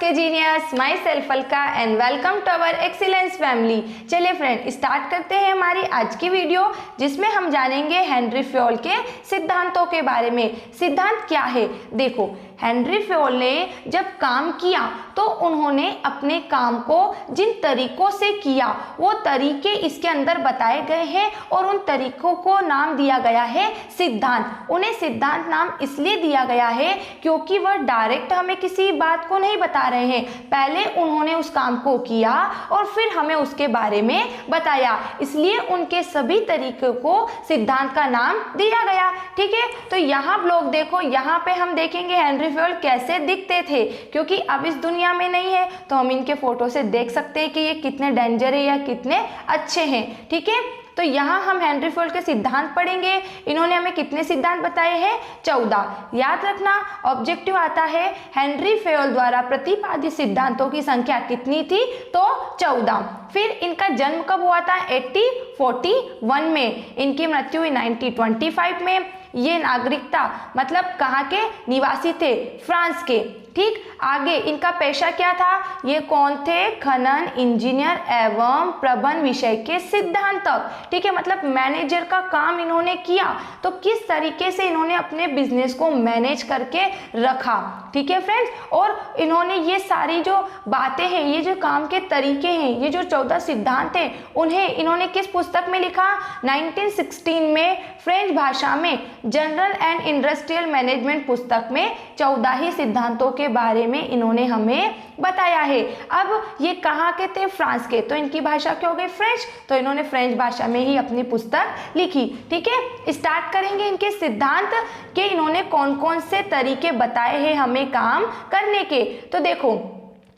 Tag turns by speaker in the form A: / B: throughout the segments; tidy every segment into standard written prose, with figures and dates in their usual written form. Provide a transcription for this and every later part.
A: के genius, myself Alka and welcome to our excellence family. चलिए friend, start करते हैं हमारी आज की वीडियो, जिसमें हम जानेंगे हेनरी फ्योल के सिद्धांतों के बारे में। सिद्धांत क्या है? देखो, हेनरी फ्योल ने जब काम किया तो उन्होंने अपने काम को जिन तरीकों से किया वो तरीके इसके अंदर बताए गए हैं और उन तरीकों को नाम दिया गया है सिद्धांत। उन्हें सिद्धांत नाम इसलिए दिया गया है क्योंकि वह डायरेक्ट हमें किसी बात को नहीं बता रहे हैं, पहले उन्होंने उस काम को किया और फिर हमें उसके बारे में बताया, इसलिए उनके सभी तरीकों को सिद्धांत का नाम दिया गया। ठीक है, तो यहाँ लोग देखो, यहाँ पे हम देखेंगे हेनरी फ्योल कैसे दिखते थे, क्योंकि अब इस दुनिया में नहीं है तो हम इनके फोटो से देख सकते हैं कि ये कितने डेंजर है या कितने अच्छे हैं। ठीक है, तो यहाँ हम हेनरी फ्योल के सिद्धांत पढ़ेंगे। इन्होंने हमें कितने सिद्धांत बताए हैं? 14। याद रखना, ऑब्जेक्टिव आता है हेनरी फ्योल द्वारा प्रतिपादित सिद्धांतों की संख्या कितनी थी? तो 14। फिर इनका जन्म कब हुआ था? 1841 में। इनकी मृत्यु हुई 1925 में। ये नागरिकता मतलब कहाँ के निवासी थे? फ्रांस के। ठीक, आगे इनका पेशा क्या था? ये कौन थे? खनन इंजीनियर एवं प्रबंध विषय के सिद्धांतक। ठीक है, मतलब मैनेजर का काम इन्होंने किया, तो किस तरीके से इन्होंने अपने बिजनेस को मैनेज करके रखा। ठीक है फ्रेंड्स, और इन्होंने ये सारी जो बातें हैं, ये जो काम के तरीके हैं, ये जो 14 सिद्धांत हैं, उन्हें इन्होंने किस पुस्तक में लिखा? 1916 में फ्रेंच भाषा में जनरल एंड इंडस्ट्रियल मैनेजमेंट पुस्तक में 14 ही सिद्धांतों के बारे में इन्होंने हमें बताया है। अब ये कहाँ के थे? फ्रांस के, तो इनकी भाषा क्या हो गई? फ्रेंच, तो इन्होंने फ्रेंच भाषा में ही अपनी पुस्तक लिखी। ठीक है, स्टार्ट करेंगे इनके सिद्धांत के इन्होंने कौन कौन से तरीके बताए हैं हमें काम करने के। तो देखो,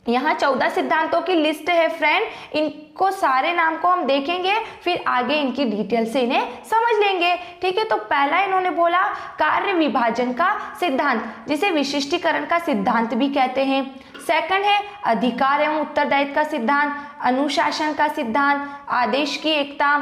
A: यहाँ 14 सिद्धांतों की लिस्ट है फ्रेंड, इनको सारे नाम को हम देखेंगे, फिर आगे इनकी डिटेल से इन्हें समझ लेंगे। ठीक है, तो पहला इन्होंने बोला कार्य विभाजन का सिद्धांत, जिसे विशिष्टीकरण का सिद्धांत भी कहते हैं। सेकंड है अधिकार एवं उत्तरदायित्व का सिद्धांत, अनुशासन का सिद्धांत, आदेश की एकता,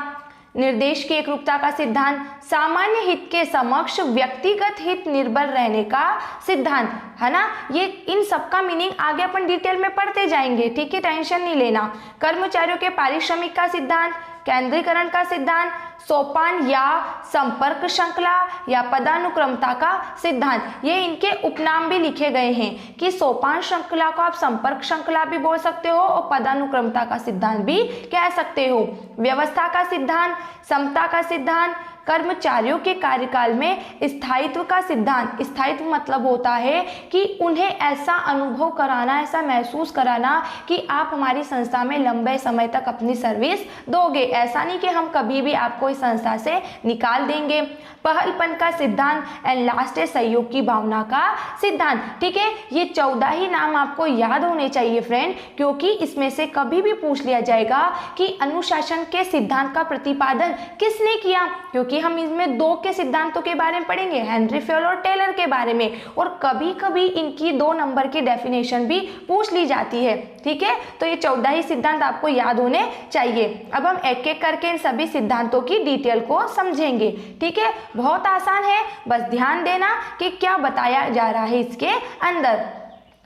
A: निर्देश की एकरूपता का सिद्धांत, सामान्य हित के समक्ष व्यक्तिगत हित निर्भर रहने का सिद्धांत, है ना। ये इन सबका मीनिंग आगे अपन डिटेल में पढ़ते जाएंगे। ठीक है, टेंशन नहीं लेना। कर्मचारियों के पारिश्रमिक का सिद्धांत, केंद्रीकरण का सिद्धांत, सोपान या संपर्क श्रृंखला या पदानुक्रमता का सिद्धांत, ये इनके उपनाम भी लिखे गए हैं कि सोपान श्रृंखला को आप संपर्क श्रृंखला भी बोल सकते हो और पदानुक्रमता का सिद्धांत भी कह सकते हो। व्यवस्था का सिद्धांत, समता का सिद्धांत, कर्मचारियों के कार्यकाल में स्थायित्व का सिद्धांत। स्थायित्व मतलब होता है कि उन्हें ऐसा अनुभव कराना, ऐसा महसूस कराना कि आप हमारी संस्था में लंबे समय तक अपनी सर्विस दोगे, ऐसा नहीं कि हम कभी भी आपको इस संस्था से निकाल देंगे। पहलपन का सिद्धांत एंड लास्ट है सहयोग की भावना का सिद्धांत। ठीक है, ये 14 ही नाम आपको याद होने चाहिए फ्रेंड, क्योंकि इसमें से कभी भी पूछ लिया जाएगा कि अनुशासन के सिद्धांत का प्रतिपादन किसने किया, क्योंकि हम इसमें 2 के सिद्धांतों के बारे में पढ़ेंगे, हेनरी फ्योल और टेलर के बारे में, और कभी कभी इनकी 2 नंबर की डेफिनेशन भी पूछ ली जाती है। ठीक है, तो ये 14 ही सिद्धांत आपको याद होने चाहिए। अब हम एक एक करके इन सभी सिद्धांतों की डिटेल को समझेंगे। ठीक है, बहुत आसान है, बस ध्यान देना कि क्या बताया जा रहा है इसके अंदर।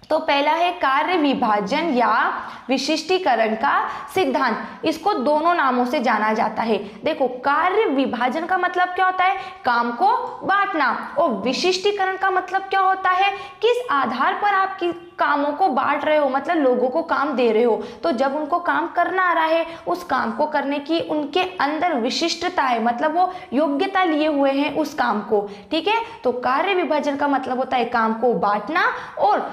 A: तो पहला है कार्य विभाजन या विशिष्टीकरण का सिद्धांत। इसको दोनों नामों से जाना जाता है। देखो, कार्य विभाजन का मतलब क्या होता है? काम को बांटना। और विशिष्टीकरण का मतलब क्या होता है? किस आधार पर आप कामों को बांट रहे हो, मतलब लोगों को काम दे रहे हो, तो जब उनको काम करना आ रहा है, उस काम को करने की उनके अंदर विशिष्टता है, मतलब वो योग्यता लिए हुए हैं उस काम को। ठीक है, तो कार्य विभाजन का मतलब होता है काम को बांटना, और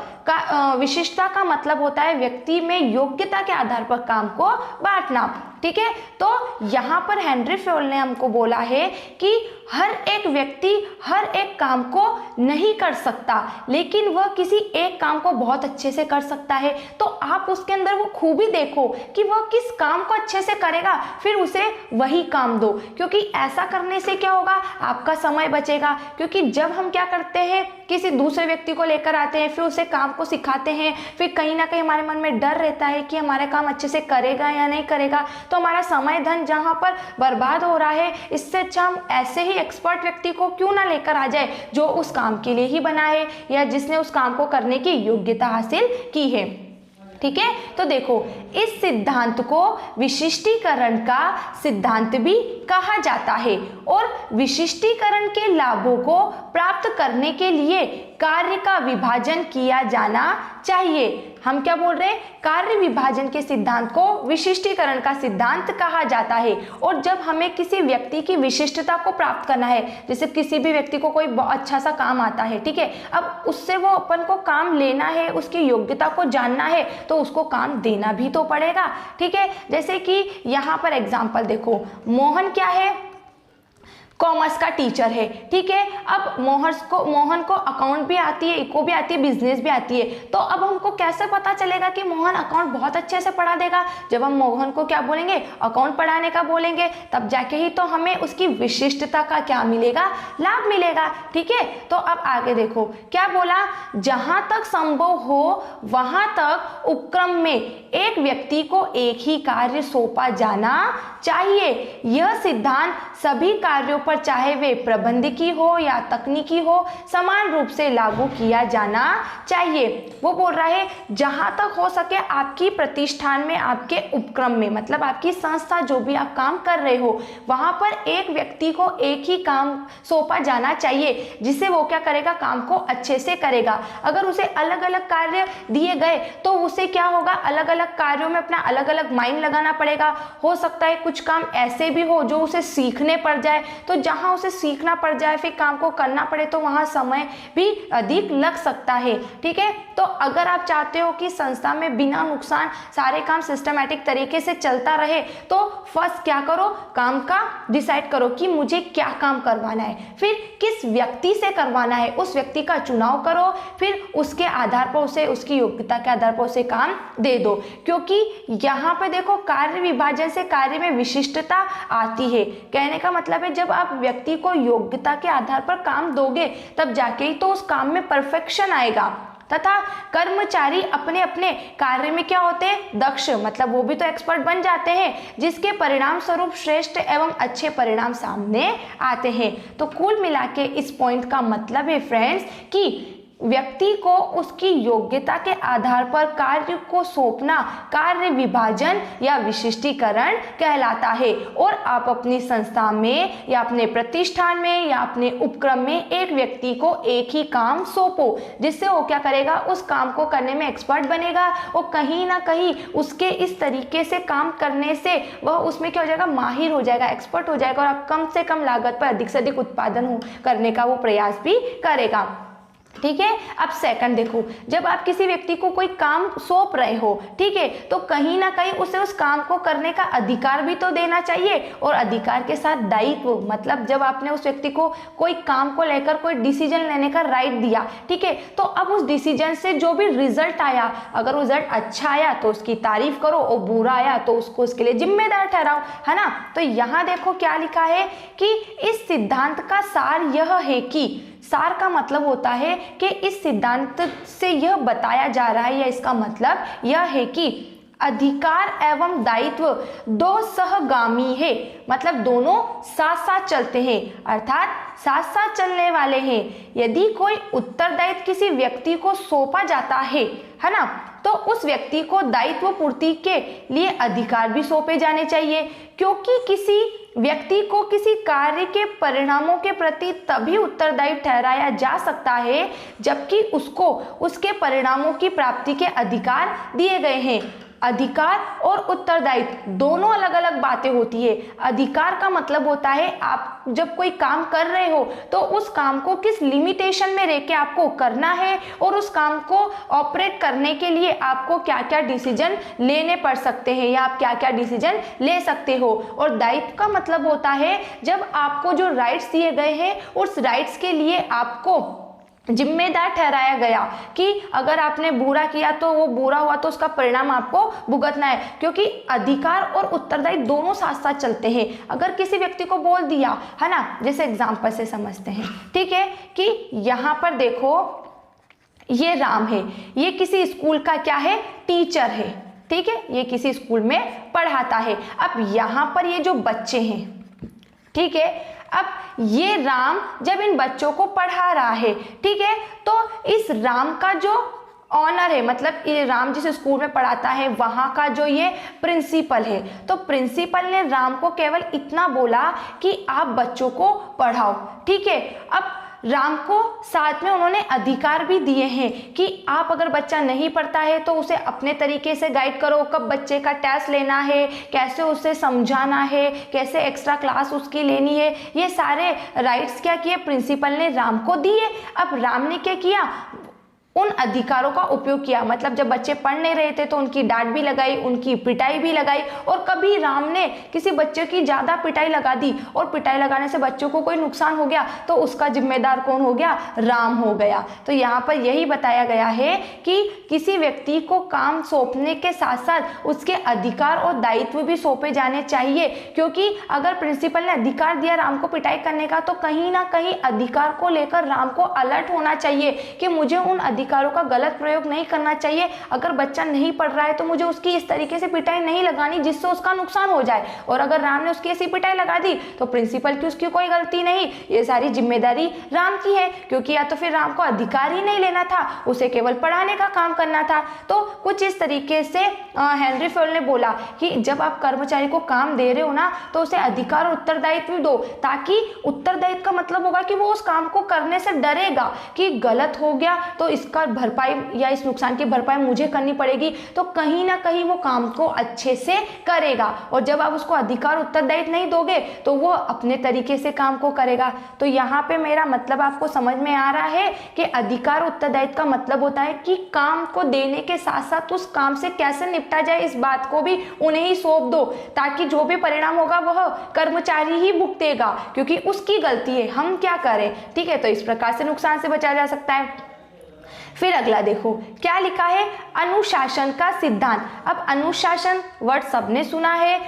A: विशिष्टता का मतलब होता है व्यक्ति में योग्यता के आधार पर काम को बांटना। ठीक है, तो यहाँ पर हेनरी फ्योल ने हमको बोला है कि हर एक व्यक्ति हर एक काम को नहीं कर सकता, लेकिन वह किसी एक काम को बहुत अच्छे से कर सकता है। तो आप उसके अंदर वो खूबी देखो कि वह किस काम को अच्छे से करेगा, फिर उसे वही काम दो, क्योंकि ऐसा करने से क्या होगा? आपका समय बचेगा। क्योंकि जब हम क्या करते हैं, किसी दूसरे व्यक्ति को लेकर आते हैं, फिर उसे काम को सिखाते हैं, फिर कहीं ना कहीं हमारे मन में डर रहता है कि हमारा काम अच्छे से करेगा या नहीं करेगा, तो हमारा समय धन जहाँ पर बर्बाद हो रहा है, इससे अच्छा हम ऐसे ही एक्सपर्ट व्यक्ति को क्यों ना लेकर आ जाए जो उस काम के लिए ही बना है या जिसने उस काम को करने की योग्यता हासिल की है। ठीक है, तो देखो इस सिद्धांत को विशिष्टीकरण का सिद्धांत भी कहा जाता है और विशिष्टीकरण के लाभों को प्राप्त करने के लिए कार्य का विभाजन किया जाना चाहिए। हम क्या बोल रहे हैं, कार्य विभाजन के सिद्धांत को विशिष्टीकरण का सिद्धांत कहा जाता है। और जब हमें किसी व्यक्ति की विशिष्टता को प्राप्त करना है, जैसे किसी भी व्यक्ति को कोई अच्छा सा काम आता है, ठीक है, अब उससे वो अपन को काम लेना है, उसकी योग्यता को जानना है, तो उसको काम देना भी तो पड़ेगा। ठीक है, जैसे कि यहाँ पर एग्जाम्पल देखो, मोहन क्या है, कॉमर्स का टीचर है। ठीक है, अब मोहन को अकाउंट भी आती है, इको भी आती है, बिजनेस भी आती है। तो अब हमको कैसे पता चलेगा कि मोहन अकाउंट बहुत अच्छे से पढ़ा देगा? जब हम मोहन को क्या बोलेंगे, अकाउंट पढ़ाने का बोलेंगे, तब जाके ही तो हमें उसकी विशिष्टता का क्या मिलेगा, लाभ मिलेगा। ठीक है, तो अब आगे देखो क्या बोला, जहां तक संभव हो वहां तक उपक्रम में एक व्यक्ति को एक ही कार्य सौंपा जाना चाहिए। यह सिद्धांत सभी कार्यों पर, चाहे वे प्रबंधकीय हो या तकनीकी हो, समान रूप से लागू किया जाना चाहिए। वो बोल रहा है जहां तक हो सके आपकी प्रतिष्ठान में, आपके उपक्रम में, मतलब आपकी संस्था जो भी आप काम कर रहे हो, वहां पर एक व्यक्ति को एक ही काम सौंपा जाना चाहिए, जिससे वो क्या करेगा, काम को अच्छे से करेगा। अगर उसे अलग अलग कार्य दिए गए तो उसे क्या होगा, अलग अलग कार्यों में अपना अलग अलग माइंड लगाना पड़ेगा। हो सकता है कुछ काम ऐसे भी हो जो उसे सीखने पड़ जाए, तो जहां उसे सीखना पड़ जाए फिर काम को करना पड़े, तो वहां समय भी अधिक लग सकता है। ठीक है, तो अगर आप चाहते हो कि संस्था में बिना नुकसान सारे काम सिस्टमैटिक तरीके से चलता रहे, तो फर्स्ट क्या करो, काम का डिसाइड करो कि मुझे क्या काम करवाना है, फिर किस व्यक्ति से करवाना है, उस व्यक्ति का चुनाव करो, फिर उसके आधार पर उसे, उसकी योग्यता के आधार पर उसे काम दे दो। क्योंकि यहाँ पे देखो कार्य विभाजन से कार्य में विशिष्टता आती है। कहने का मतलब है जब आप व्यक्ति को योग्यता के आधार पर काम दोगे, तब जाके ही तो उस काम में परफेक्शन आएगा। तथा कर्मचारी अपने अपने कार्य में क्या होते हैं, दक्ष, मतलब वो भी तो एक्सपर्ट बन जाते हैं, जिसके परिणाम स्वरूप श्रेष्ठ एवं अच्छे परिणाम सामने आते हैं। तो कुल मिला के इस पॉइंट का मतलब है फ्रेंड्स कि व्यक्ति को उसकी योग्यता के आधार पर कार्य को सौंपना कार्य विभाजन या विशिष्टीकरण कहलाता है। और आप अपनी संस्था में या अपने प्रतिष्ठान में या अपने उपक्रम में एक व्यक्ति को एक ही काम सौंपो, जिससे वो क्या करेगा, उस काम को करने में एक्सपर्ट बनेगा और कहीं ना कहीं उसके इस तरीके से काम करने से वह उसमें क्या हो जाएगा, माहिर हो जाएगा, एक्सपर्ट हो जाएगा, और आप कम से कम लागत पर अधिक से अधिक उत्पादन करने का वो प्रयास भी करेगा। ठीक है, अब सेकंड देखो, जब आप किसी व्यक्ति को कोई काम सौंप रहे हो, ठीक है, तो कहीं ना कहीं उसे उस काम को करने का अधिकार भी तो देना चाहिए, और अधिकार के साथ दायित्व, मतलब जब आपने उस व्यक्ति को कोई काम को लेकर कोई डिसीजन लेने का राइट दिया, ठीक है, तो अब उस डिसीजन से जो भी रिजल्ट आया, अगर रिजल्ट अच्छा आया तो उसकी तारीफ करो, और बुरा आया तो उसको उसके लिए जिम्मेदार ठहराओ, है ना। तो यहाँ देखो क्या लिखा है कि इस सिद्धांत का सार यह है कि, सार का मतलब होता है कि इस सिद्धांत से यह बताया जा रहा है, या इसका मतलब यह है कि अधिकार एवं दायित्व दो सहगामी है, मतलब दोनों साथ साथ चलते हैं, अर्थात साथ साथ चलने वाले हैं। यदि कोई उत्तरदायित्व किसी व्यक्ति को सौंपा जाता है ना, तो उस व्यक्ति को दायित्व पूर्ति के लिए अधिकार भी सौंपे जाने चाहिए, क्योंकि किसी व्यक्ति को किसी कार्य के परिणामों के प्रति तभी उत्तरदायी ठहराया जा सकता है जबकि उसको उसके परिणामों की प्राप्ति के अधिकार दिए गए हैं। अधिकार और उत्तरदायित्व दोनों अलग अलग बातें होती है। अधिकार का मतलब होता है आप जब कोई काम कर रहे हो तो उस काम को किस लिमिटेशन में रह के आपको करना है, और उस काम को ऑपरेट करने के लिए आपको क्या क्या डिसीजन लेने पड़ सकते हैं, या आप क्या क्या डिसीजन ले सकते हो। और दायित्व का मतलब होता है जब आपको जो राइट्स दिए गए हैं उस राइट्स के लिए आपको जिम्मेदार ठहराया गया कि अगर आपने बुरा किया तो वो बुरा हुआ तो उसका परिणाम आपको भुगतना है, क्योंकि अधिकार और उत्तरदायित्व दोनों साथ साथ चलते हैं। अगर किसी व्यक्ति को बोल दिया, है ना, जैसे एग्जांपल से समझते हैं, ठीक है, कि यहाँ पर देखो ये राम है, ये किसी स्कूल का क्या है, टीचर है, ठीक है, ये किसी स्कूल में पढ़ाता है। अब यहाँ पर ये जो बच्चे हैं, ठीक है, अब ये राम जब इन बच्चों को पढ़ा रहा है, ठीक है, तो इस राम का जो ऑनर है, मतलब ये राम जिस स्कूल में पढ़ाता है वहाँ का जो ये प्रिंसिपल है, तो प्रिंसिपल ने राम को केवल इतना बोला कि आप बच्चों को पढ़ाओ। ठीक है, अब राम को साथ में उन्होंने अधिकार भी दिए हैं कि आप अगर बच्चा नहीं पढ़ता है तो उसे अपने तरीके से गाइड करो, कब बच्चे का टेस्ट लेना है, कैसे उसे समझाना है, कैसे एक्स्ट्रा क्लास उसकी लेनी है, ये सारे राइट्स क्या किए प्रिंसिपल ने राम को दिए। अब राम ने क्या किया, उन अधिकारों का उपयोग किया, मतलब जब बच्चे पढ़ नहीं रहे थे तो उनकी डांट भी लगाई, उनकी पिटाई भी लगाई, और कभी राम ने किसी बच्चे की ज़्यादा पिटाई लगा दी और पिटाई लगाने से बच्चों को कोई नुकसान हो गया तो उसका जिम्मेदार कौन हो गया, राम हो गया। तो यहाँ पर यही बताया गया है कि किसी व्यक्ति को काम सौंपने के साथ साथ उसके अधिकार और दायित्व भी सौंपे जाने चाहिए, क्योंकि अगर प्रिंसिपल ने अधिकार दिया राम को पिटाई करने का तो कहीं ना कहीं अधिकार को लेकर राम को अलर्ट होना चाहिए कि मुझे उन अधिकारों का गलत प्रयोग नहीं करना चाहिए। अगर बच्चा नहीं पढ़ रहा है तो मुझे उसकी इस तरीके से पिटाई नहीं लगानी जिससे उसका नुकसान हो जाए, और अगर राम ने उसकी ऐसी पिटाई लगा दी तो प्रिंसिपल की उसकी कोई गलती नहीं, ये सारी जिम्मेदारी राम की है, क्योंकि या तो फिर राम को अधिकार ही नहीं लेना था, उसे केवल पढ़ाने का काम करना था। तो कुछ इस तरीके से हेनरी फ्योल ने बोला कि जब आप कर्मचारी को काम दे रहे हो ना तो उसे अधिकार और उत्तरदायित्व दो, ताकि उत्तरदायित्व का मतलब होगा कि वो उस काम को करने से डरेगा कि गलत हो गया तो इसका भरपाई या इस नुकसान की भरपाई मुझे करनी पड़ेगी, तो कहीं ना कहीं वो काम को अच्छे से करेगा। और जब आप उसको अधिकार उत्तरदायित्व नहीं दोगे तो वो अपने तरीके से काम को करेगा। तो यहाँ पे मेरा मतलब आपको समझ में आ रहा है कि अधिकार उत्तरदायित्व का मतलब होता है कि काम को देने के साथ साथ उस काम से कैसे निपटा जाए इस बात को भी उन्हें ही सौंप दो, ताकि जो भी परिणाम होगा वह कर्मचारी ही भुगतेगा, क्योंकि उसकी गलती है, हम क्या करें। ठीक है, तो इस प्रकार से नुकसान से बचा जा सकता है। फिर अगला देखो क्या लिखा है, अनुशासन का सिद्धांत। अब अनुशासन वर्ड सबने सुना है,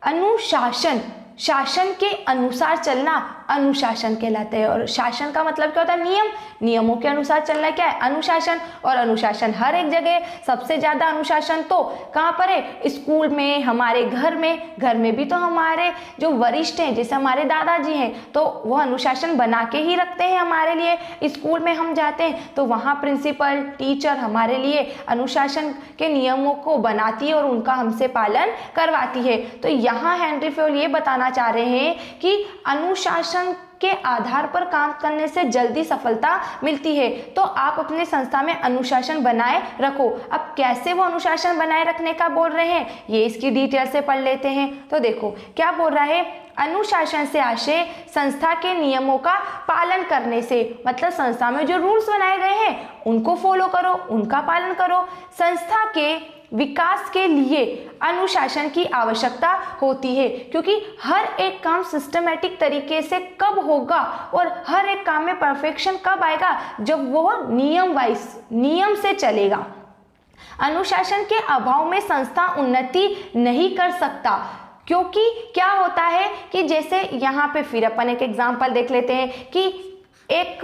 A: अनुशासन शासन के अनुसार चलना अनुशासन कहलाता है, और शासन का मतलब क्या होता है, नियम, नियमों के अनुसार चलना क्या है, अनुशासन। और अनुशासन हर एक जगह, सबसे ज्यादा अनुशासन तो कहाँ पर है, स्कूल में, हमारे घर में भी तो हमारे जो वरिष्ठ हैं जैसे हमारे दादाजी हैं तो वह अनुशासन बना के ही रखते हैं हमारे लिए। स्कूल में हम जाते हैं तो वहाँ प्रिंसिपल टीचर हमारे लिए अनुशासन के नियमों को बनाती है और उनका हमसे पालन करवाती है। तो यहाँ हेनरी फ्योल ये बताना चाह रहे हैं कि अनुशासन के आधार पर काम करने से जल्दी सफलता मिलती है, तो आप अपने संस्था में अनुशासन बनाए रखो। अब कैसे वो अनुशासन बनाए रखने का बोल रहे हैं ये इसकी डिटेल से पढ़ लेते हैं। तो देखो क्या बोल रहा है, अनुशासन से आशय संस्था के नियमों का पालन करने से, मतलब संस्था में जो रूल्स बनाए गए हैं उनको फॉलो करो, उनका पालन करो। संस्था के विकास के लिए अनुशासन की आवश्यकता होती है, क्योंकि हर एक काम सिस्टमैटिक तरीके से कब होगा और हर एक काम में परफेक्शन कब आएगा, जब वो नियम से चलेगा। अनुशासन के अभाव में संस्था उन्नति नहीं कर सकता, क्योंकि क्या होता है कि जैसे यहाँ पे फिर अपन एक एग्जाम्पल देख लेते हैं कि एक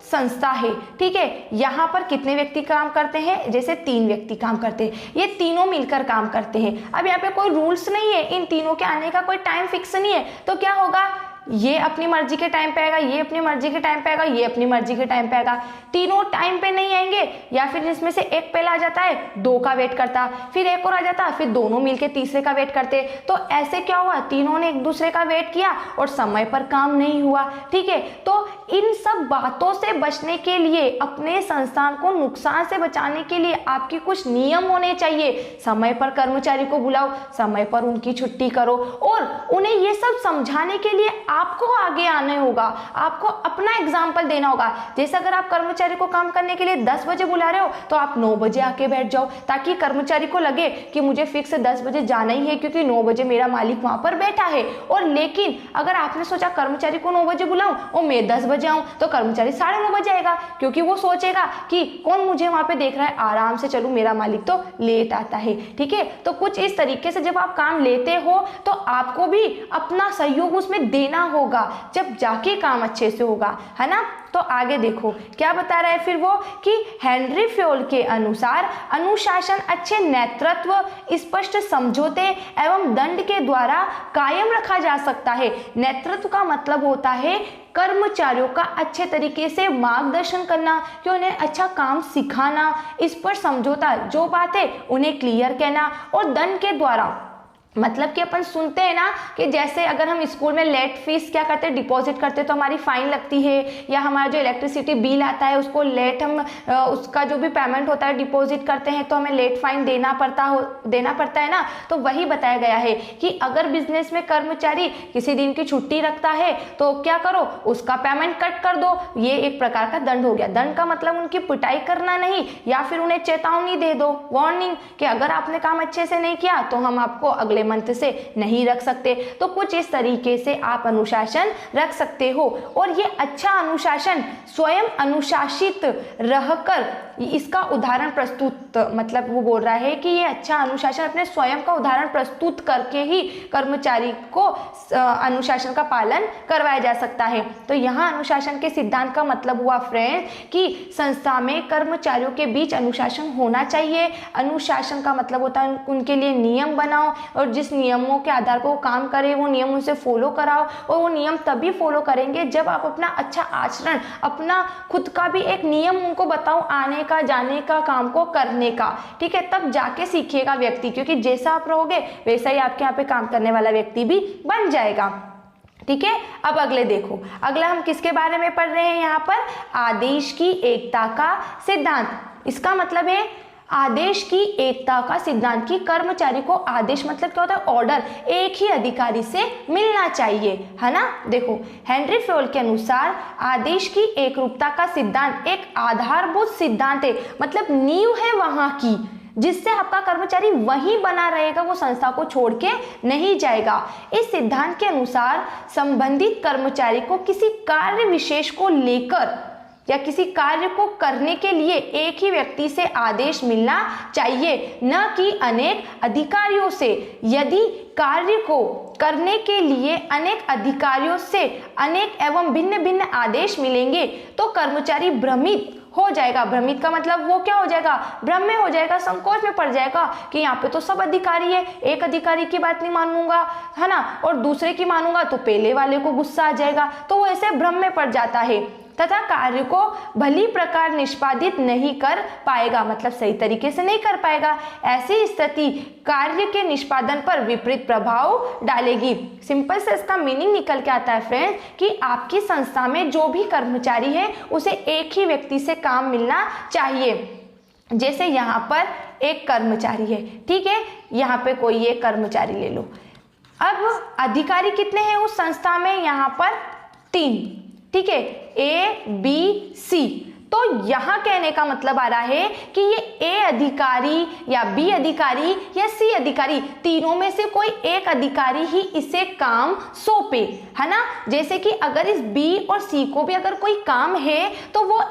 A: संस्था है, ठीक है, यहाँ पर कितने व्यक्ति काम करते हैं, जैसे 3 व्यक्ति काम करते हैं, ये तीनों मिलकर काम करते हैं। अब यहाँ पे कोई रूल्स नहीं है, इन तीनों के आने का कोई टाइम फिक्स नहीं है, तो क्या होगा, ये अपनी मर्जी के टाइम पे आएगा, ये अपनी मर्जी के टाइम पे आएगा, ये अपनी मर्जी के टाइम पे आएगा, तीनों टाइम पे नहीं आएंगे, या फिर इसमें से एक पहला आ जाता है 2 का वेट करता, फिर एक और आ जाता, फिर दोनों मिलके तीसरे का वेट करते। तो ऐसे क्या हुआ, तीनों ने एक दूसरे का वेट किया और समय पर काम नहीं हुआ। ठीक है, तो इन सब बातों से बचने के लिए, अपने संस्थान को नुकसान से बचाने के लिए आपके कुछ नियम होने चाहिए। समय पर कर्मचारी को बुलाओ, समय पर उनकी छुट्टी करो, और उन्हें ये सब समझाने के लिए आपको आगे आने होगा, आपको अपना एग्जाम्पल देना होगा। जैसे अगर आप कर्मचारी को काम करने के लिए 10 बजे बुला रहे हो तो आप 9 बजे आके बैठ जाओ, ताकि कर्मचारी को लगे कि मुझे फिक्स 10 बजे जाना ही है, क्योंकि 9 बजे मेरा मालिक वहां पर बैठा है। और लेकिन अगर आपने सोचा कर्मचारी को 9 बजे बुलाऊं और मैं 10 बजे आऊं, तो कर्मचारी 9:30 बजे आएगा, क्योंकि वो सोचेगा कि कौन मुझे वहां पे देख रहा है, आराम से चलूं, मेरा मालिक तो लेट आता है। ठीक है, तो कुछ इस तरीके से जब आप काम लेते हो तो आपको भी अपना सहयोग उसमें देना करना होगा, जब जाके काम अच्छे से होगा, है ना। तो आगे देखो क्या बता रहा है फिर वो कि हेनरी फ्योल के अनुसार अनुशासन अच्छे नेतृत्व, स्पष्ट समझौते एवं दंड के द्वारा कायम रखा जा सकता है। नेतृत्व का मतलब होता है कर्मचारियों का अच्छे तरीके से मार्गदर्शन करना, कि उन्हें अच्छा काम सिखाना, स्पष्ट समझौता, जो बात है उन्हें क्लियर कहना, और दंड के द्वारा मतलब कि अपन सुनते हैं ना कि जैसे अगर हम स्कूल में लेट फीस क्या करते हैं, डिपॉजिट करते हैं तो हमारी फाइन लगती है, या हमारा जो इलेक्ट्रिसिटी बिल आता है उसको लेट हम उसका जो भी पेमेंट होता है डिपॉजिट करते हैं तो हमें लेट फाइन देना पड़ता है ना। तो वही बताया गया है कि अगर बिजनेस में कर्मचारी किसी दिन की छुट्टी रखता है तो क्या करो, उसका पेमेंट कट कर दो। ये एक प्रकार का दंड हो गया। दंड का मतलब उनकी पिटाई करना नहीं, या फिर उन्हें चेतावनी दे दो, वार्निंग, कि अगर आपने काम अच्छे से नहीं किया तो हम आपको अगले मंथ से नहीं रख सकते। तो कुछ इस तरीके से आप अनुशासन रख सकते हो। और ये अच्छा अनुशासन स्वयं अनुशासित रहकर, इसका उदाहरण प्रस्तुत, मतलब वो बोल रहा है कि ये अच्छा अनुशासन अपने स्वयं का उदाहरण प्रस्तुत करके ही कर्मचारी को अनुशासन का पालन करवाया जा सकता है। तो यहाँ अनुशासन के सिद्धांत का मतलब हुआ फ्रेंड कि संस्था में कर्मचारियों के बीच अनुशासन होना चाहिए। अनुशासन का मतलब होता है उनके लिए नियम बनाओ, और जिस नियमों के आधार पर वो काम करे वो नियम उनसे फॉलो कराओ, और वो नियम तभी फॉलो करेंगे जब आप अपना अच्छा आचरण, अपना खुद का भी एक नियम उनको बताओ, आने का, जाने का, काम को करने का, ठीक है। तब जाके सीखेगा व्यक्ति, क्योंकि जैसा आप रहोगे वैसा ही आपके यहाँ पे काम करने वाला व्यक्ति भी बन जाएगा, ठीक है। अब अगले देखो, अगला हम किसके बारे में पढ़ रहे हैं यहाँ पर, आदेश की एकता का सिद्धांत। इसका मतलब है आदेश की एकता का सिद्धांत की कर्मचारी को आदेश मतलब क्या होता है, ऑर्डर एक ही अधिकारी से मिलना चाहिए, है ना। देखो हेनरी फ्योल के अनुसार आदेश की एकरूपता का सिद्धांत एक आधारभूत सिद्धांत है, मतलब नींव है वहां की, जिससे आपका कर्मचारी वहीं बना रहेगा, वो संस्था को छोड़ के नहीं जाएगा। इस सिद्धांत के अनुसार संबंधित कर्मचारी को किसी कार्य विशेष को लेकर या किसी कार्य को करने के लिए एक ही व्यक्ति से आदेश मिलना चाहिए, न कि अनेक अधिकारियों से। यदि कार्य को करने के लिए अनेक अधिकारियों से अनेक एवं भिन्न भिन्न आदेश मिलेंगे तो कर्मचारी भ्रमित हो जाएगा। भ्रमित का मतलब वो क्या हो जाएगा, भ्रम में हो जाएगा, संकोच में पड़ जाएगा कि यहाँ पे तो सब अधिकारी है, एक अधिकारी की बात नहीं मानूंगा, है ना, और दूसरे की मानूंगा तो पहले वाले को गुस्सा आ जाएगा, तो वो ऐसे भ्रम में पड़ जाता है तथा कार्य को भली प्रकार निष्पादित नहीं कर पाएगा, मतलब सही तरीके से नहीं कर पाएगा। ऐसी स्थिति कार्य के निष्पादन पर विपरीत प्रभाव डालेगी। सिंपल से इसका मीनिंग निकल के आता है फ्रेंड्स कि आपकी संस्था में जो भी कर्मचारी है उसे एक ही व्यक्ति से काम मिलना चाहिए। जैसे यहाँ पर एक कर्मचारी है, ठीक है, यहाँ पे कोई एक कर्मचारी ले लो। अब अधिकारी कितने हैं उस संस्था में, यहाँ पर 3, ठीक है, A, B, C। तो यहाँ कहने का मतलब आ रहा है कि ये A अधिकारी या B अधिकारी या C अधिकारी, तीनों में से कोई एक अधिकारी ही इसे काम सौंपे, है ना। जैसे कि अगर इस B और C को भी अगर कोई काम है तो वो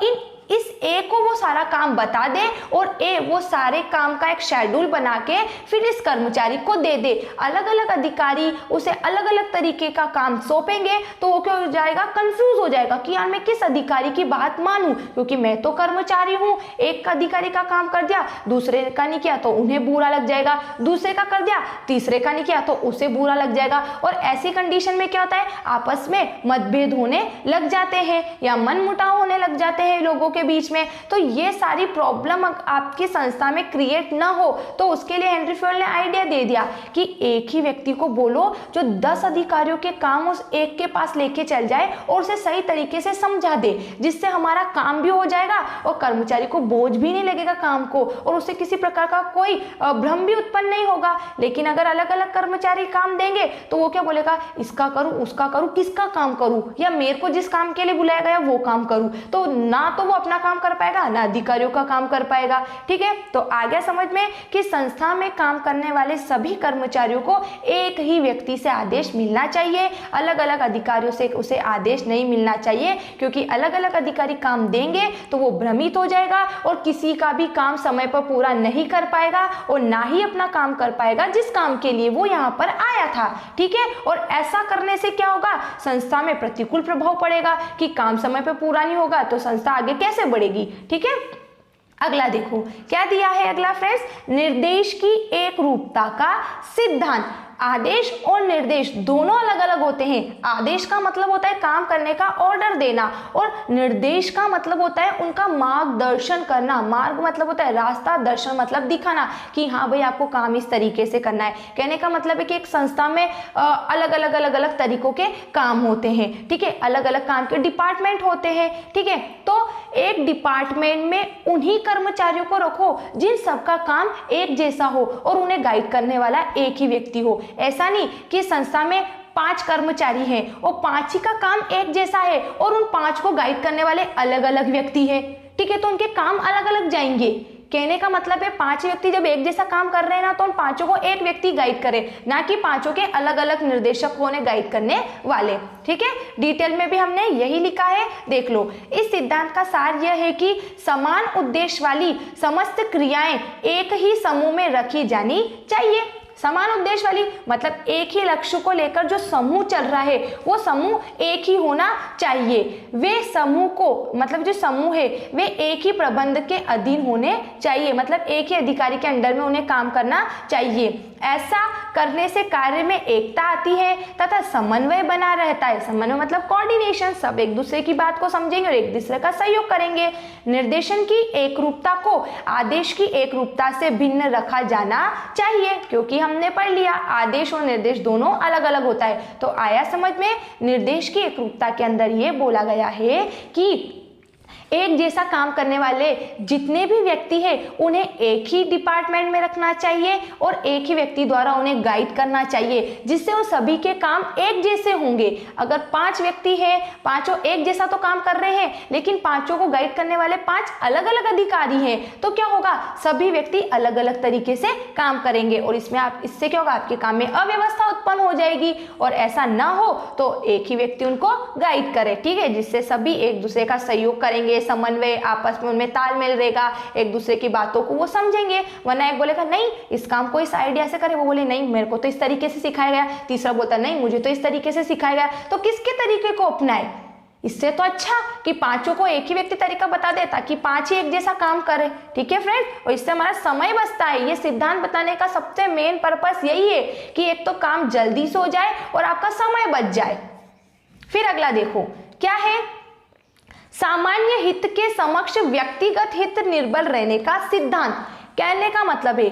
A: इस A को वो सारा काम बता दे और A वो सारे काम का एक शेड्यूल बना के फिर इस कर्मचारी को दे दे। अलग अलग अधिकारी उसे अलग अलग तरीके का काम सौंपेंगे तो वो क्या हो जाएगा, कंफ्यूज हो जाएगा कि यार मैं किस अधिकारी की बात मानूं, क्योंकि मैं तो कर्मचारी हूँ। एक अधिकारी का काम कर दिया, दूसरे का नहीं किया तो उन्हें बुरा लग जाएगा, दूसरे का कर दिया, तीसरे का नहीं किया तो उसे बुरा लग जाएगा। और ऐसी कंडीशन में क्या होता है, आपस में मतभेद होने लग जाते हैं या मनमुटाव होने लग जाते हैं लोगों के बीच में। तो ये सारी प्रॉब्लम आपकी संस्था में क्रिएट ना हो तो उसके लिए हेनरी फ्योल ने आइडिया दे दिया कि एक ही व्यक्ति को बोलो जो 10 अधिकारियों के काम उस एक के पास लेके चल जाए और उसे सही तरीके से समझा दे, जिससे हमारा काम भी हो जाएगा और कर्मचारी को बोझ भी नहीं लगेगा काम को और उसे किसी प्रकार का कोई भ्रम भी उत्पन्न नहीं होगा। लेकिन अगर अलग अलग कर्मचारी काम देंगे तो वो क्या बोलेगा, इसका करूं, उसका करूं, किसका काम करूं, या मेरे को जिस काम के लिए बुलाया गया वो काम करूं। तो ना तो वो अपना काम कर पाएगा, ना अधिकारियों का काम कर पाएगा। ठीक है, तो आ गया समझ में कि संस्था में काम करने वाले सभी कर्मचारियों को एक ही व्यक्ति से आदेश मिलना चाहिए, अलग अलग अधिकारियों से उसे आदेश नहीं मिलना चाहिए, क्योंकि अलग अलग अधिकारी काम देंगे तो वो भ्रमित हो जाएगा और किसी का भी काम समय पर पूरा नहीं कर पाएगा और ना ही अपना काम कर पाएगा जिस काम के लिए वो यहाँ पर आया था। ठीक है, और ऐसा करने से क्या होगा, संस्था में प्रतिकूल प्रभाव पड़ेगा कि काम समय पर पूरा नहीं होगा तो संस्था आगे कैसे बढ़ेगी। ठीक है, अगला देखो क्या दिया है अगला फ्रेंड्स, निर्देश की एक रूपता का सिद्धांत। आदेश और निर्देश दोनों अलग अलग होते हैं। आदेश का मतलब होता है काम करने का ऑर्डर देना और निर्देश का मतलब होता है उनका मार्गदर्शन करना। मार्ग मतलब होता है रास्ता, दर्शन मतलब दिखाना कि हाँ भाई आपको काम इस तरीके से करना है। कहने का मतलब है कि एक संस्था में अलग अलग तरीकों के काम होते हैं। ठीक है, अलग अलग काम के डिपार्टमेंट होते हैं। ठीक है, तो एक डिपार्टमेंट में उन्हीं कर्मचारियों को रखो जिन सबका काम एक जैसा हो और उन्हें गाइड करने वाला एक ही व्यक्ति हो। ऐसा नहीं कि संस्था में 5 कर्मचारी हैं और 5 ही का काम एक जैसा है और उन 5 को गाइड करने वाले अलग अलग व्यक्ति हैं। ठीक है, तो उनके काम अलग अलग जाएंगे। कहने का मतलब है 5 व्यक्ति जब एक जैसा काम कर रहे हैं ना, तो उन 5 को एक व्यक्ति गाइड करे, ना कि 5 के अलग अलग निर्देशक होने गाइड करने वाले। ठीक है, डिटेल में भी हमने यही लिखा है, देख लो। इस सिद्धांत का सार यह है कि समान उद्देश्य वाली समस्त क्रियाएं एक ही समूह में रखी जानी चाहिए। समान उद्देश्य वाली मतलब एक ही लक्ष्य को लेकर जो समूह चल रहा है वो समूह एक ही होना चाहिए। वे समूह को मतलब जो समूह है वे एक ही प्रबंधक के अधीन होने चाहिए, मतलब एक ही अधिकारी के अंडर में उन्हें काम करना चाहिए। ऐसा करने से कार्य में एकता आती है तथा समन्वय बना रहता है। समन्वय मतलब कोऑर्डिनेशन, सब एक दूसरे की बात को समझेंगे और एक दूसरे का सहयोग करेंगे। निर्देशन की एकरूपता को आदेश की एकरूपता से भिन्न रखा जाना चाहिए, क्योंकि हमने पढ़ लिया आदेश और निर्देश दोनों अलग अलग होता है। तो आया समझ में, निर्देश की एकरूपता के अंदर ये बोला गया है कि एक जैसा काम करने वाले जितने भी व्यक्ति हैं उन्हें एक ही डिपार्टमेंट में रखना चाहिए और एक ही व्यक्ति द्वारा उन्हें गाइड करना चाहिए, जिससे वो सभी के काम एक जैसे होंगे। अगर 5 व्यक्ति हैं, पांचों एक जैसा तो काम कर रहे हैं, लेकिन पांचों को गाइड करने वाले 5 अलग अलग अधिकारी हैं, तो क्या होगा, सभी व्यक्ति अलग अलग तरीके से काम करेंगे और इससे क्या होगा, आपके काम में अव्यवस्था उत्पन्न हो जाएगी। और ऐसा ना हो तो एक ही व्यक्ति उनको गाइड करे। ठीक है, जिससे सभी एक दूसरे का सहयोग करेंगे, समन्वय, आपस में उनमें तालमेल रहेगा, एक दूसरे की बातों को वो समझेंगे। वरना एक बोलेगा नहीं इस काम को इस आइडिया से करे, वो बोले नहीं मेरे को तो इस तरीके से सिखाया गया, तीसरा बोलता नहीं मुझे तो इस तरीके से सिखाया गया, तो किसके तरीके को अपनाए। इससे तो अच्छा कि 5 को एक ही व्यक्ति तरीका बता दे ताकि 5 ही एक जैसा काम करे। ठीक है फ्रेंड, और इससे हमारा समय बचता है। ये सिद्धांत बताने का सबसे मेन पर्पस यही है कि एक तो काम जल्दी से हो जाए और आपका समय बच जाए। फिर अगला देखो क्या है, सामान्य हित के समक्ष व्यक्तिगत हित निर्बल रहने का सिद्धांत। कहने का मतलब है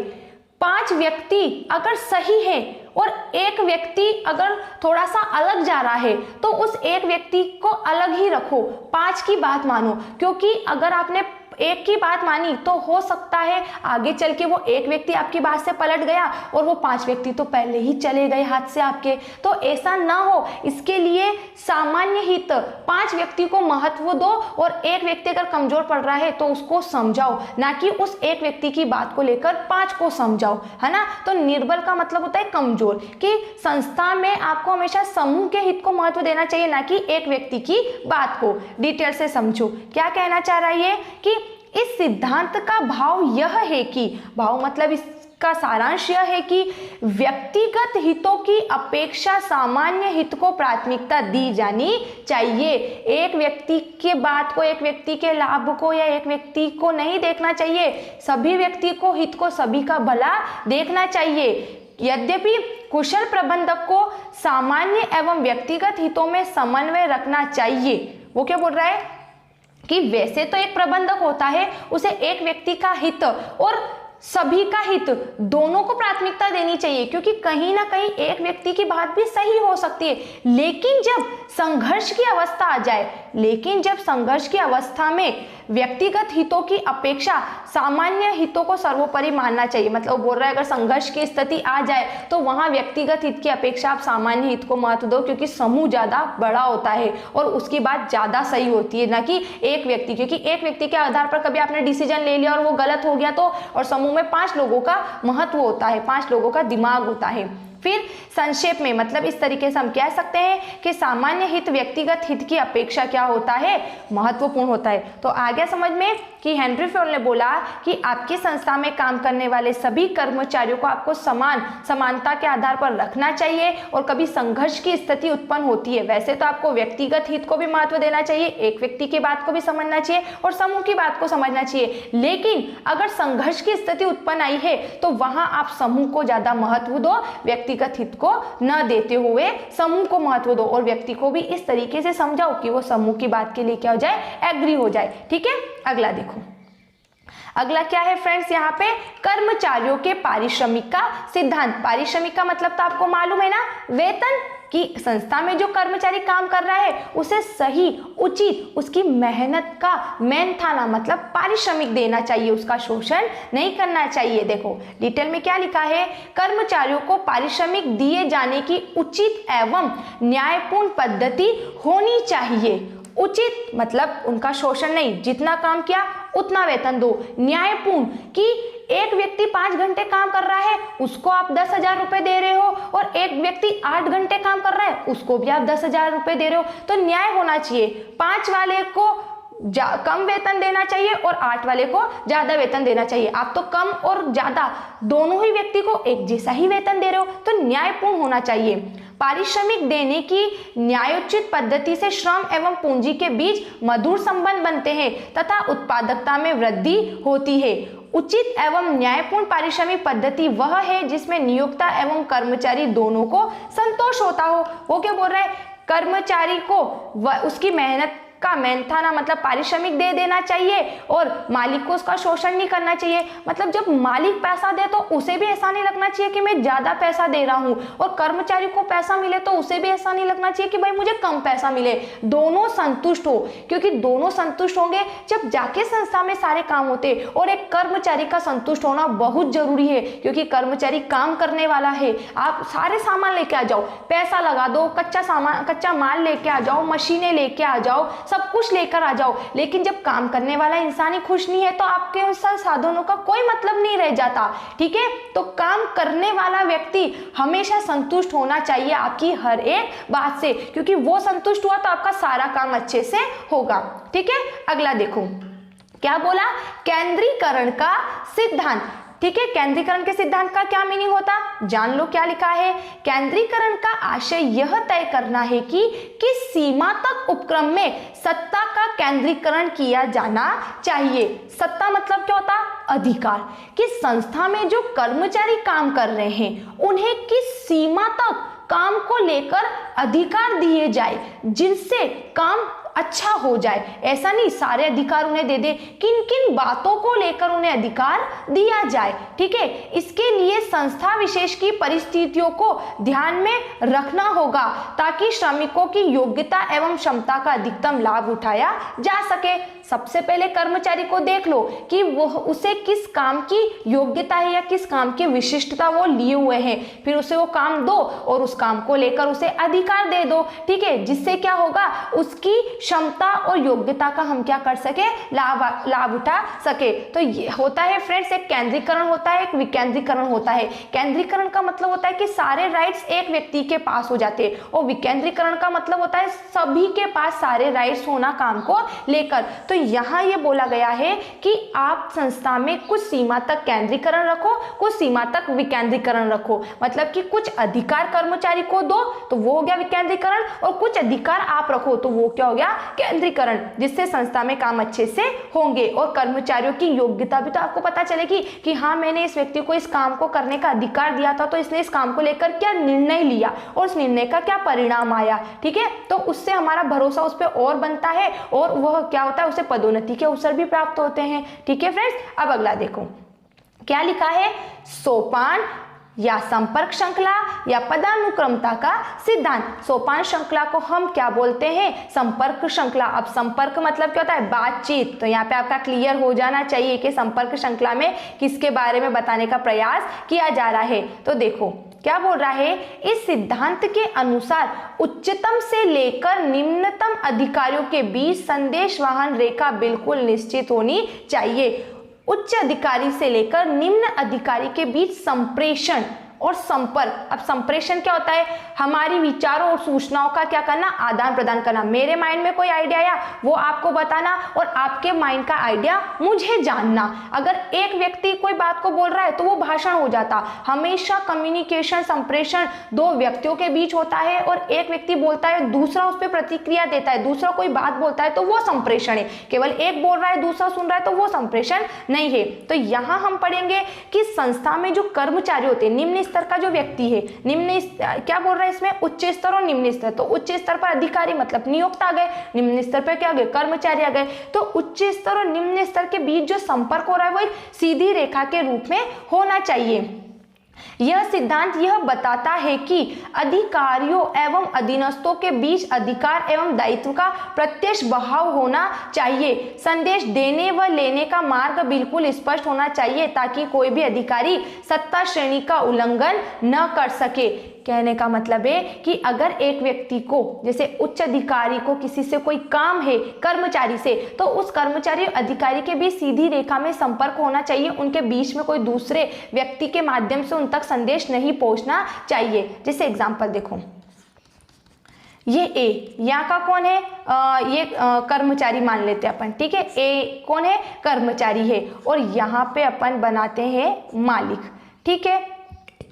A: 5 व्यक्ति अगर सही है और एक व्यक्ति अगर थोड़ा सा अलग जा रहा है तो उस एक व्यक्ति को अलग ही रखो, 5 की बात मानो, क्योंकि अगर आपने एक की बात मानी तो हो सकता है आगे चल के वो एक व्यक्ति आपकी बात से पलट गया और वो 5 व्यक्ति तो पहले ही चले गए हाथ से आपके। तो ऐसा ना हो, इसके लिए सामान्य हित 5 व्यक्ति को महत्व दो और एक व्यक्ति अगर कमजोर पड़ रहा है तो उसको समझाओ, ना कि उस एक व्यक्ति की बात को लेकर 5 को समझाओ, है ना। तो निर्बल का मतलब होता है कमजोर, कि संस्था में आपको हमेशा समूह के हित को महत्व देना चाहिए, ना कि एक व्यक्ति की बात को। डिटेल से समझो क्या कहना चाह रहा है कि इस सिद्धांत का भाव यह है कि, भाव मतलब इसका सारांश यह है कि व्यक्तिगत हितों की अपेक्षा सामान्य हित को प्राथमिकता दी जानी चाहिए। एक व्यक्ति के बात को, एक व्यक्ति के लाभ को या एक व्यक्ति को नहीं देखना चाहिए, सभी व्यक्ति को हित को, सभी का भला देखना चाहिए। यद्यपि कुशल प्रबंधक को सामान्य एवं व्यक्तिगत हितों में समन्वय रखना चाहिए। वो क्या बोल रहा है कि वैसे तो एक प्रबंधक होता है, उसे एक व्यक्ति का हित और सभी का हित, दोनों को प्राथमिकता देनी चाहिए, क्योंकि कहीं ना कहीं एक व्यक्ति की बात भी सही हो सकती है, लेकिन जब संघर्ष की अवस्था आ जाए, लेकिन जब संघर्ष की अवस्था में व्यक्तिगत हितों की अपेक्षा सामान्य हितों को सर्वोपरि मानना चाहिए। मतलब बोल रहा है अगर संघर्ष की स्थिति आ जाए तो वहां व्यक्तिगत हित की अपेक्षा आप सामान्य हित को महत्व दो, क्योंकि समूह ज्यादा बड़ा होता है और उसकी बात ज्यादा सही होती है, ना कि एक व्यक्ति। क्योंकि एक व्यक्ति के आधार पर कभी आपने डिसीजन ले लिया और वो गलत हो गया तो, और समूह में 5 लोगों का महत्व होता है, 5 लोगों का दिमाग होता है। फिर संक्षेप में मतलब इस तरीके से हम कह सकते हैं कि सामान्य हित व्यक्तिगत हित की अपेक्षा क्या होता है, महत्वपूर्ण होता है। तो आ गया समझ में कि हेनरी फ्योल ने बोला कि आपकी संस्था में काम करने वाले सभी कर्मचारियों को आपको समानता के आधार पर रखना चाहिए, और कभी संघर्ष की स्थिति उत्पन्न होती है वैसे तो आपको व्यक्तिगत हित को भी महत्व देना चाहिए, एक व्यक्ति की बात को भी समझना चाहिए और समूह की बात को समझना चाहिए, लेकिन अगर संघर्ष की स्थिति उत्पन्न आई है तो वहां आप समूह को ज्यादा महत्व दो, व्यक्तिगत हित को न देते हुए समूह को महत्व दो, और व्यक्ति को भी इस तरीके से समझाओ कि वो समूह की बात के लिए क्या हो जाए, एग्री हो जाए। ठीक है, अगला देखो, अगला क्या है फ्रेंड्स, यहाँ पे कर्मचारियों के पारिश्रमिक का सिद्धांत। पारिश्रमिक का मतलब तो आपको मालूम है ना, वेतन, कि संस्था में जो कर्मचारी काम कर रहा है उसे सही उचित उसकी मेहनत का मेहनताना मतलब पारिश्रमिक देना चाहिए, उसका शोषण नहीं करना चाहिए। देखो डिटेल में क्या लिखा है, कर्मचारियों को पारिश्रमिक दिए जाने की उचित एवं न्यायपूर्ण पद्धति होनी चाहिए। उचित मतलब उनका शोषण नहीं, जितना काम किया उतना वेतन दो। न्यायपूर्ण कि एक व्यक्ति 5 घंटे काम कर रहा है उसको आप 10,000 रुपए दे रहे हो, और एक व्यक्ति 8 घंटे काम कर रहा है उसको भी आप 10,000 रुपए दे रहे हो, तो न्याय होना चाहिए। 5 वाले को कम वेतन देना चाहिए और 8 वाले को ज्यादा वेतन देना चाहिए। आप तो कम और ज्यादा दोनों ही व्यक्ति को एक जैसा ही वेतन दे रहे हो, तो न्यायपूर्ण होना चाहिए। पारिश्रमिक देने की न्यायोचित पद्धति से श्रम एवं पूंजी के बीच मधुर संबंध बनते हैं तथा उत्पादकता में वृद्धि होती है। उचित एवं न्यायपूर्ण पारिश्रमिक पद्धति वह है जिसमें नियोक्ता एवं कर्मचारी दोनों को संतोष होता हो। वो क्या बोल रहा है, कर्मचारी को उसकी मेहनत का मेहनताना मतलब पारिश्रमिक दे देना चाहिए और मालिक को उसका शोषण नहीं करना चाहिए। मतलब जब मालिक पैसा दे तो उसे भी ऐसा नहीं लगना चाहिए कि मैं ज्यादा पैसा दे रहा हूं, और कर्मचारी को पैसा मिले तो उसे भी ऐसा नहीं लगना चाहिए कि भाई मुझे कम पैसा मिले। दोनों संतुष्ट हो, क्योंकि दोनों संतुष्ट होंगे जब जाके संस्था में सारे काम होते, और एक कर्मचारी का संतुष्ट होना बहुत जरूरी है, क्योंकि कर्मचारी काम करने वाला है। आप सारे सामान लेके आ जाओ, पैसा लगा दो, कच्चा माल लेके आ जाओ, मशीनें लेके आ जाओ, सब कुछ लेकर आ जाओ, लेकिन जब काम करने वाला इंसान ही खुश नहीं है तो आपके उन साधनों का कोई मतलब नहीं रह जाता। ठीक है, तो काम करने वाला व्यक्ति हमेशा संतुष्ट होना चाहिए आपकी हर एक बात से, क्योंकि वो संतुष्ट हुआ तो आपका सारा काम अच्छे से होगा। ठीक है, अगला देखो क्या बोला, केंद्रीकरण का सिद्धांत। ठीक है, केंद्रीकरण के सिद्धांत का क्या मीनिंग होता, जान लो क्या लिखा है। केंद्रीकरण का आशय यह तय करना है कि किस सीमा तक उपक्रम में सत्ता का केंद्रीकरण किया जाना चाहिए। सत्ता मतलब क्या होता, अधिकार, कि संस्था में जो कर्मचारी काम कर रहे हैं उन्हें किस सीमा तक काम को लेकर अधिकार दिए जाए जिनसे काम अच्छा हो जाए। ऐसा नहीं सारे अधिकार उन्हें दे दे, किन किन बातों को लेकर उन्हें अधिकार दिया जाए। ठीक है, इसके लिए संस्था विशेष की परिस्थितियों को ध्यान में रखना होगा ताकि श्रमिकों की योग्यता एवं क्षमता का अधिकतम लाभ उठाया जा सके। सबसे पहले कर्मचारी को देख लो कि वह उसे किस काम की योग्यता है या किस काम की विशिष्टता वो लिए हुए हैं, फिर उसे वो काम दो और उस काम को लेकर उसे अधिकार दे दो। ठीक है, जिससे क्या होगा, उसकी क्षमता और योग्यता का हम क्या कर सके, लाभ उठा सके। तो ये होता है फ्रेंड्स, एक केंद्रीकरण होता है, एक विकेंद्रीकरण होता है। केंद्रीकरण का मतलब होता है कि सारे राइट्स एक व्यक्ति के पास हो जाते हैं, और विकेंद्रीकरण का मतलब होता है सभी के पास सारे राइट्स होना काम को लेकर। तो यहाँ ये बोला गया है कि आप संस्था में कुछ सीमा तक केंद्रीकरण रखो, कुछ सीमा तक विकेंद्रीकरण रखो। मतलब कि कुछ अधिकार कर्मचारी को दो तो वो हो गया विकेंद्रीकरण, और कुछ अधिकार आप रखो तो वो क्या हो गया, केंद्रीकरण, जिससे संस्था में काम अच्छे से होंगे और कर्मचारियों की योग्यता भी तो आपको पता चलेगी कि हाँ मैंने इस व्यक्ति को इस काम को करने का अधिकार दिया था तो इसने इस काम को लेकर क्या निर्णय लिया और उस निर्णय का क्या परिणाम आया। ठीक है, तो उससे हमारा भरोसा उस पर और बनता है और वह क्या होता है, उसे पदोन्नति के अवसर भी प्राप्त होते हैं। ठीक है फ्रेंड्स, अब अगला देखो क्या लिखा है? सोपान या संपर्क श्रृंखला या पदानुक्रमता का सिद्धांत। सोपान श्रृंखला को हम क्या बोलते हैं? संपर्क श्रृंखला। अब संपर्क मतलब क्या होता है? बातचीत। तो यहाँ पे आपका क्लियर हो जाना चाहिए कि संपर्क श्रृंखला में किसके बारे में बताने का प्रयास किया जा रहा है। तो देखो क्या बोल रहा है, इस सिद्धांत के अनुसार उच्चतम से लेकर निम्नतम अधिकारियों के बीच संदेश वाहन रेखा बिल्कुल निश्चित होनी चाहिए। उच्च अधिकारी से लेकर निम्न अधिकारी के बीच संप्रेषण और संपर्क। अब संप्रेषण क्या होता है? हमारी विचारों और सूचनाओं का क्या करना? आदान प्रदान करना। मेरे माइंड में कोई आइडिया आया वो आपको बताना और आपके माइंड का आइडिया मुझे जानना। अगर एक व्यक्ति कोई बात को बोल रहा है तो वो भाषण हो जाता। हमेशा कम्युनिकेशन, संप्रेषण दो व्यक्तियों के बीच होता है और एक व्यक्ति बोलता है, दूसरा उस पर प्रतिक्रिया देता है, दूसरा कोई बात बोलता है तो वो संप्रेषण है। केवल एक बोल रहा है दूसरा सुन रहा है तो वो संप्रेषण नहीं है। तो यहाँ हम पढ़ेंगे कि संस्था में जो कर्मचारी होते हैं, निम्न स्तर का जो व्यक्ति है, निम्न क्या बोल रहा है इसमें? उच्च स्तर और निम्न स्तर। तो उच्च स्तर पर अधिकारी मतलब नियोक्ता आ गए, निम्न स्तर पर क्या आ गए? कर्मचारी आ गए। तो उच्च स्तर और निम्न स्तर के बीच जो संपर्क हो रहा है वो एक सीधी रेखा के रूप में होना चाहिए। यह सिद्धांत यह बताता है कि अधिकारियों एवं अधीनस्थों के बीच अधिकार एवं दायित्व का प्रत्यक्ष बहाव होना चाहिए। संदेश देने व लेने का मार्ग बिल्कुल स्पष्ट होना चाहिए ताकि कोई भी अधिकारी सत्ता श्रेणी का उल्लंघन न कर सके। कहने का मतलब है कि अगर एक व्यक्ति को, जैसे उच्च अधिकारी को किसी से कोई काम है कर्मचारी से, तो उस कर्मचारी और अधिकारी के बीच सीधी रेखा में संपर्क होना चाहिए। उनके बीच में कोई दूसरे व्यक्ति के माध्यम से उन तक संदेश नहीं पहुंचना चाहिए। जैसे एग्जांपल देखो, ये ए यहाँ का कौन है? ये कर्मचारी मान लेते हैं अपन, ठीक है। ए कौन है? कर्मचारी है। और यहाँ पे अपन बनाते हैं मालिक, ठीक है।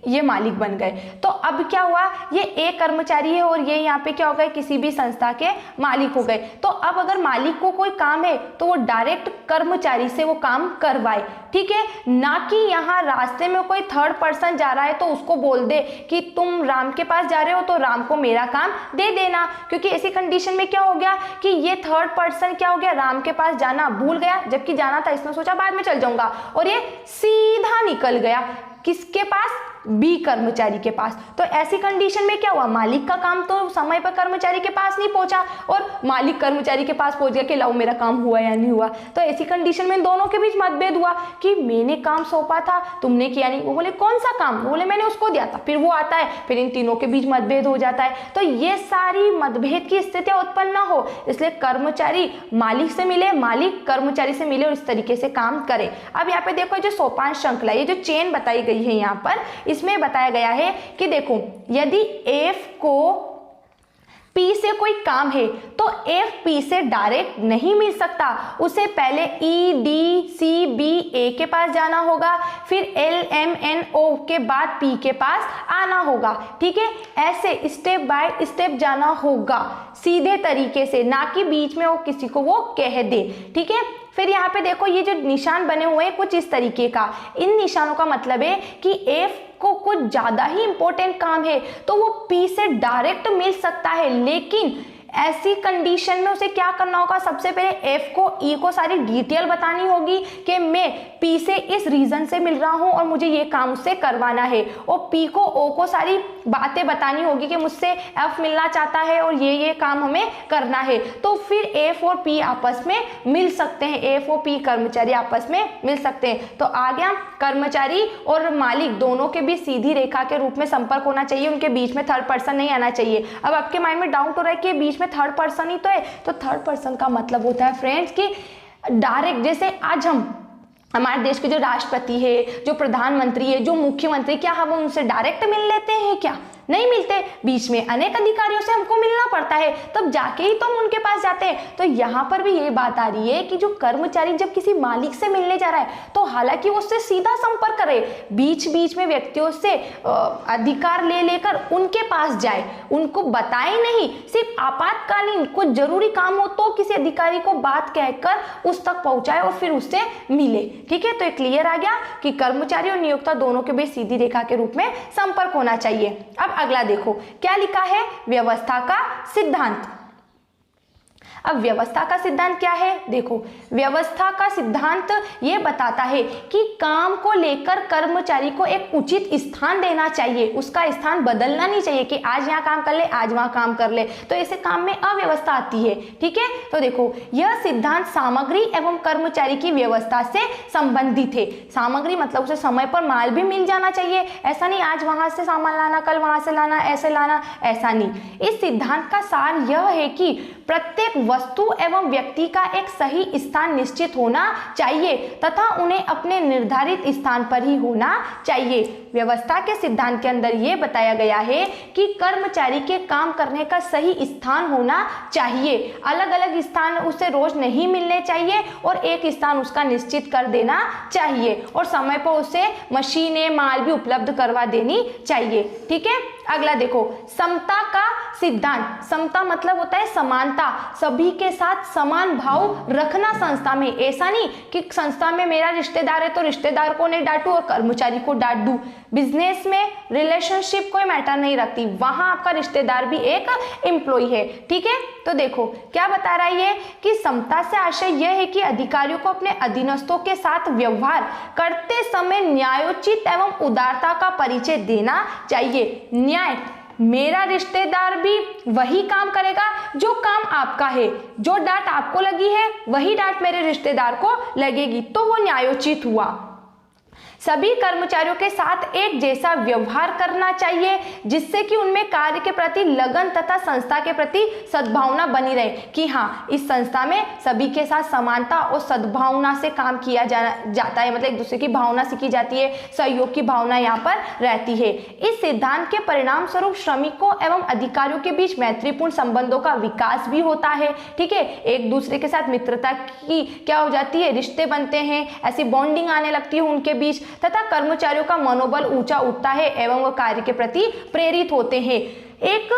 A: ये मालिक बन गए। तो अब क्या हुआ? ये एक कर्मचारी है और ये यहाँ पे क्या हो गए? किसी भी संस्था के मालिक हो गए। तो अब अगर मालिक को कोई काम है तो वो डायरेक्ट कर्मचारी से वो काम करवाए, ठीक है, ना कि यहाँ रास्ते में कोई थर्ड पर्सन जा रहा है तो उसको बोल दे कि तुम राम के पास जा रहे हो तो राम को मेरा काम दे देना। क्योंकि ऐसी कंडीशन में क्या हो गया कि ये थर्ड पर्सन क्या हो गया? राम के पास जाना भूल गया, जबकि जाना था, इसने सोचा बाद में चल जाऊंगा, और ये सीधा निकल गया किसके पास? बी कर्मचारी के पास। तो ऐसी कंडीशन में क्या हुआ? मालिक का काम तो समय पर कर्मचारी के पास नहीं पहुंचा और मालिक कर्मचारी के पास पहुंच गया कि लाओ मेरा काम हुआ या नहीं हुआ। तो ऐसी कंडीशन में दोनों के बीच मतभेद हुआ कि मैंने काम सौंपा था, तुमने किया नहीं। वो बोले कौन सा काम? वो बोले मैंने उसको दिया था। फिर वो आता है, फिर इन तीनों के बीच मतभेद हो जाता है। तो ये सारी मतभेद की स्थितियां उत्पन्न ना हो, इसलिए कर्मचारी मालिक से मिले, मालिक कर्मचारी से मिले और इस तरीके से काम करे। अब यहाँ पे देखो, जो सोपान श्रृंखला, ये जो चेन बताई गई है यहाँ पर, इसमें बताया गया है कि देखो, यदि F को P से कोई काम है तो F P से डायरेक्ट नहीं मिल सकता। उसे पहले E D C B A के पास जाना होगा, फिर L M N O के बाद P के पास आना होगा, ठीक है। ऐसे स्टेप बाय स्टेप जाना होगा, सीधे तरीके से, ना कि बीच में वो किसी को वो कह दे, ठीक है। फिर यहाँ पे देखो, ये जो निशान बने हुए हैं कुछ इस तरीके का, इन निशानों का मतलब है कि F को कुछ ज्यादा ही इंपॉर्टेंट काम है तो वो P से डायरेक्ट मिल सकता है, लेकिन ऐसी कंडीशन में उसे क्या करना होगा? सबसे पहले F को E को सारी डिटेल बतानी होगी कि मैं P से इस रीजन से मिल रहा हूं और मुझे ये काम उससे करवाना है, और P को O को सारी बातें बतानी होगी कि मुझसे F मिलना चाहता है और ये काम हमें करना है। तो फिर F और P आपस में मिल सकते हैं, F और P कर्मचारी आपस में मिल सकते हैं। तो आ गया, कर्मचारी और मालिक दोनों के बीच सीधी रेखा के रूप में संपर्क होना चाहिए, उनके बीच में थर्ड पर्सन नहीं आना चाहिए। अब आपके माइंड में डाउट हो रहा है कि बीच में थर्ड पर्सन ही तो है, तो थर्ड पर्सन का मतलब होता है फ्रेंड्स कि डायरेक्ट, जैसे आज हमारे देश के जो राष्ट्रपति है, जो प्रधानमंत्री है, जो मुख्यमंत्री, क्या हम उनसे डायरेक्ट मिल लेते हैं? क्या नहीं मिलते, बीच में अनेक अधिकारियों से हमको मिलना पड़ता है, तब जाके ही तो हम उनके पास जाते हैं। तो यहाँ पर भी ये बात आ रही है कि जो कर्मचारी जब किसी मालिक से मिलने जा रहा है तो हालांकि वो उससे सीधा संपर्क करे, बीच बीच में व्यक्तियों से अधिकार ले लेकर उनके पास जाए, उनको बताए नहीं, सिर्फ आपातकालीन कुछ जरूरी काम हो तो किसी अधिकारी को बात कहकर उस तक पहुंचाए और फिर उससे मिले, ठीक है। तो ये क्लियर आ गया कि कर्मचारी और नियोक्ता दोनों के बीच सीधी रेखा के रूप में संपर्क होना चाहिए। अब अगला देखो क्या लिखा है? व्यवस्था का सिद्धांत। अब व्यवस्था का सिद्धांत क्या है? देखो, व्यवस्था का सिद्धांत ये बताता है कि काम को लेकर कर्मचारी को एक उचित स्थान देना चाहिए, उसका स्थान बदलना नहीं चाहिए कि आज यहाँ काम कर ले, आज वहाँ काम कर ले, तो ऐसे काम में अव्यवस्था आती है। ठीक है, तो देखो, यह सिद्धांत सामग्री एवं कर्मचारी की व्यवस्था से संबंधित है। सामग्री मतलब उसे समय पर माल भी मिल जाना चाहिए, ऐसा नहीं आज वहां से सामान लाना, कल वहां से लाना, ऐसे लाना, ऐसा नहीं। इस सिद्धांत का सार यह है कि प्रत्येक वस्तु एवं व्यक्ति का एक सही स्थान निश्चित होना चाहिए तथा उन्हें अपने निर्धारित स्थान पर ही होना चाहिए। व्यवस्था के सिद्धांत के अंदर यह बताया गया है कि कर्मचारी के काम करने का सही स्थान होना चाहिए, अलग अलग स्थान उसे रोज नहीं मिलने चाहिए और एक स्थान उसका निश्चित कर देना चाहिए और समय पर उसे मशीनें, माल भी उपलब्ध करवा देनी चाहिए। ठीक है, अगला देखो, समता का सिद्धांत। समता मतलब होता है समानता, सभी के साथ समान भाव रखना संस्था में। ऐसा नहीं कि संस्था में मेरा रिश्तेदार है तो रिश्तेदार को नहीं डांटू और कर्मचारी को डांट दूं। बिजनेस में रिलेशनशिप कोई मैटर नहीं रखती, वहां आपका रिश्तेदार भी एक एम्प्लॉय है। ठीक है, तो देखो क्या बता रहा है ये कि समता से आशय यह है कि अधिकारियों को अपने अधीनस्थों के साथ व्यवहार करते समय न्यायोचित एवं उदारता का परिचय देना चाहिए। न्याय, मेरा रिश्तेदार भी वही काम करेगा जो काम आपका है, जो डांट आपको लगी है वही डांट मेरे रिश्तेदार को लगेगी, तो वो न्यायोचित हुआ। सभी कर्मचारियों के साथ एक जैसा व्यवहार करना चाहिए जिससे कि उनमें कार्य के प्रति लगन तथा संस्था के प्रति सद्भावना बनी रहे कि हाँ, इस संस्था में सभी के साथ समानता और सद्भावना से काम किया जाता है, मतलब एक दूसरे की भावना सीखी जाती है, सहयोग की भावना यहाँ पर रहती है। इस सिद्धांत के परिणाम स्वरूप श्रमिकों एवं अधिकारियों के बीच मैत्रीपूर्ण संबंधों का विकास भी होता है। ठीक है, एक दूसरे के साथ मित्रता की क्या हो जाती है, रिश्ते बनते हैं, ऐसी बॉन्डिंग आने लगती है उनके बीच तथा कर्मचारियों का मनोबल ऊंचा उठता है एवं वो कार्य के प्रति प्रेरित होते हैं। एक